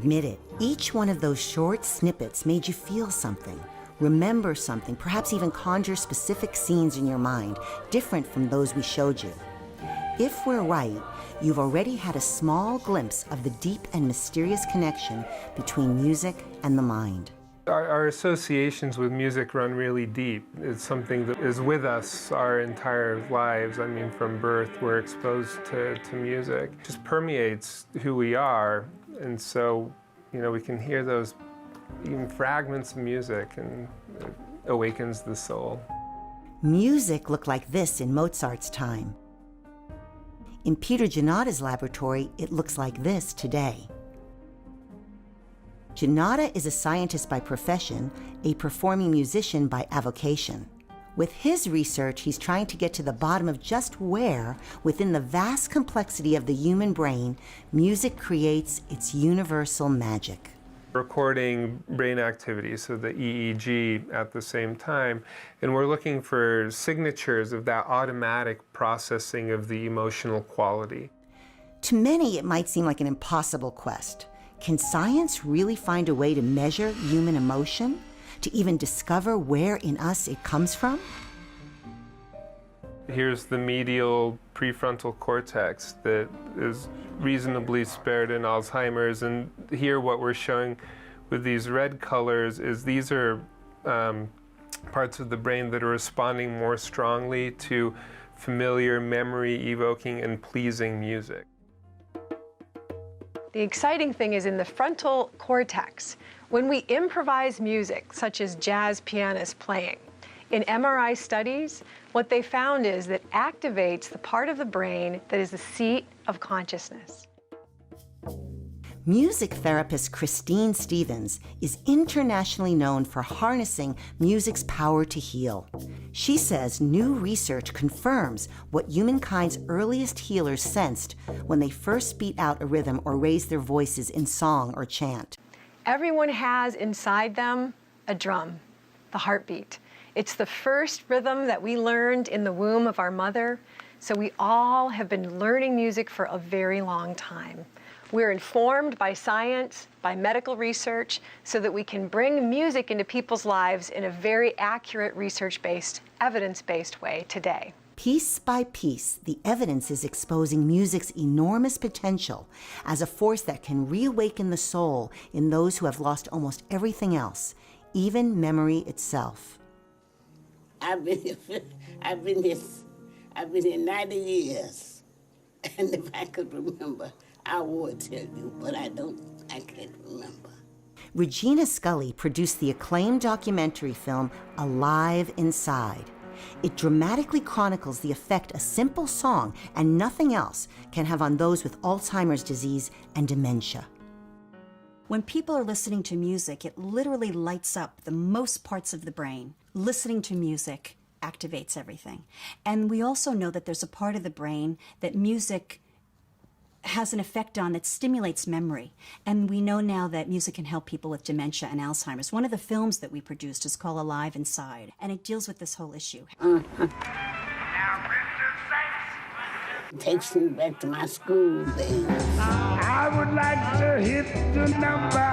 Admit it, each one of those short snippets made you feel something, remember something, perhaps even conjure specific scenes in your mind, different from those we showed you. If we're right, you've already had a small glimpse of the deep and mysterious connection between music and the mind. Our associations with music run really deep. It's something that is with us our entire lives. I mean, from birth, we're exposed to music. It just permeates who we are. And so, we can hear those even fragments of music, and it awakens the soul. Music looked like this in Mozart's time. In Peter Giannotta's laboratory, it looks like this today. Giannotta is a scientist by profession, a performing musician by avocation. With his research, he's trying to get to the bottom of just where, within the vast complexity of the human brain, music creates its universal magic. Recording brain activity, so the EEG at the same time, and we're looking for signatures of that automatic processing of the emotional quality. To many, it might seem like an impossible quest. Can science really find a way to measure human emotion, to even discover where in us it comes from? Here's the medial prefrontal cortex that is reasonably spared in Alzheimer's, and here what we're showing with these red colors is these are parts of the brain that are responding more strongly to familiar, memory-evoking, and pleasing music. The exciting thing is in the frontal cortex, when we improvise music, such as jazz pianists playing, in MRI studies, what they found is that activates the part of the brain that is the seat of consciousness. Music therapist Christine Stevens is internationally known for harnessing music's power to heal. She says new research confirms what humankind's earliest healers sensed when they first beat out a rhythm or raised their voices in song or chant. Everyone has inside them a drum, the heartbeat. It's the first rhythm that we learned in the womb of our mother, so we all have been learning music for a very long time. We're informed by science, by medical research, so that we can bring music into people's lives in a very accurate, research-based, evidence-based way today. Piece by piece, the evidence is exposing music's enormous potential as a force that can reawaken the soul in those who have lost almost everything else, even memory itself. I've been here 90 years, and if I could remember, I would tell you, but I can't remember. Regina Scully produced the acclaimed documentary film Alive Inside. It dramatically chronicles the effect a simple song and nothing else can have on those with Alzheimer's disease and dementia. When people are listening to music, it literally lights up the most parts of the brain. Listening to music activates everything. And we also know that there's a part of the brain that music has an effect on that stimulates memory. And we know now that music can help people with dementia and Alzheimer's. One of the films that we produced is called Alive Inside, and it deals with this whole issue. It takes me back to my school days. I would like to hit the number.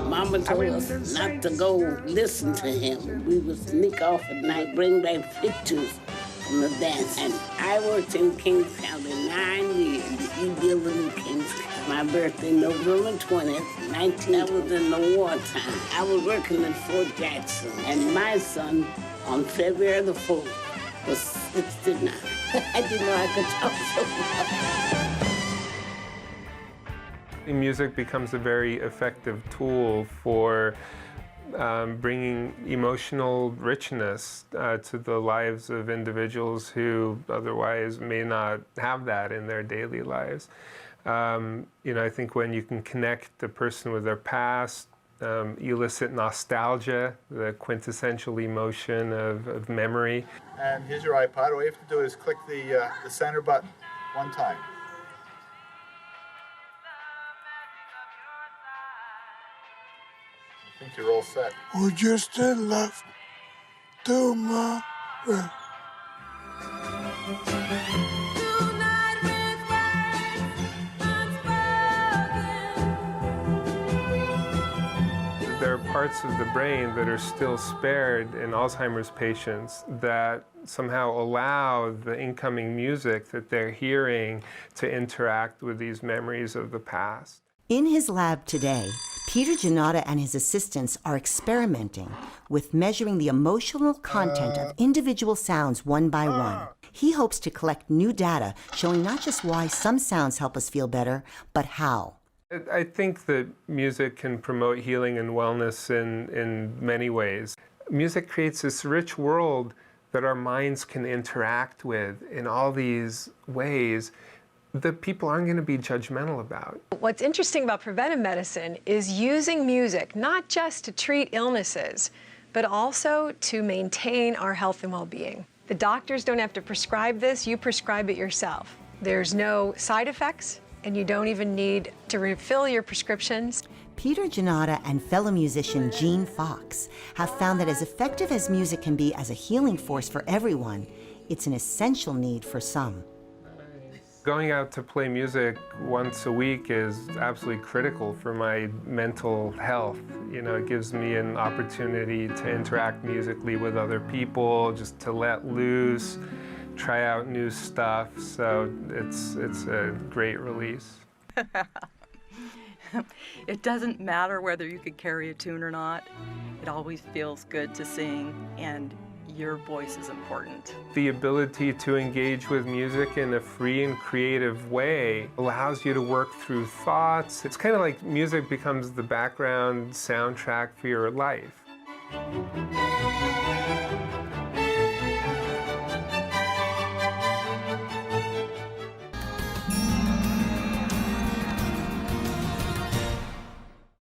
Mama told us not to go listen to him. We would sneak off at night, bring back pictures from the dance. And I worked in Kings County 9 years, the E building in Kings County. My birthday, November 20th, 19. That was in the wartime. I was working at Fort Jackson, and my son, on February the 4th, was 69. I didn't know I could talk so much. Music becomes a very effective tool for bringing emotional richness to the lives of individuals who otherwise may not have that in their daily lives. I think when you can connect the person with their past, elicit nostalgia, the quintessential emotion of memory. And here's your iPod. All you have to do is click the center button one time. I think you're all set. We're just in love tomorrow. there are parts of the brain that are still spared in Alzheimer's patients that somehow allow the incoming music that they're hearing to interact with these memories of the past. In his lab today, Peter Giannotta and his assistants are experimenting with measuring the emotional content of individual sounds one by one. He hopes to collect new data showing not just why some sounds help us feel better, but how. I think that music can promote healing and wellness in many ways. Music creates this rich world that our minds can interact with in all these ways that people aren't going to be judgmental about. What's interesting about preventive medicine is using music not just to treat illnesses, but also to maintain our health and well-being. The doctors don't have to prescribe this, you prescribe it yourself. There's no side effects, and you don't even need to refill your prescriptions. Peter Giannotta and fellow musician Gene Fox have found that as effective as music can be as a healing force for everyone, it's an essential need for some. Going out to play music once a week is absolutely critical for my mental health. You know, it gives me an opportunity to interact musically with other people, just to let loose, try out new stuff, so it's a great release. It doesn't matter whether you could carry a tune or not. It always feels good to sing, and your voice is important. The ability to engage with music in a free and creative way allows you to work through thoughts. It's kind of like music becomes the background soundtrack for your life.